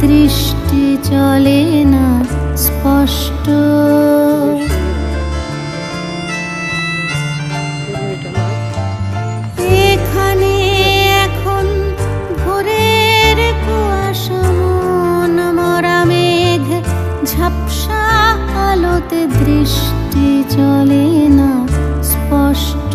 দৃষ্টি চলে না স্পষ্ট। এখানে এখন ভোরের কুয়াশা, মন মরা মেঘ ঝাপসা আলোতে দৃষ্টি চলে না স্পষ্ট।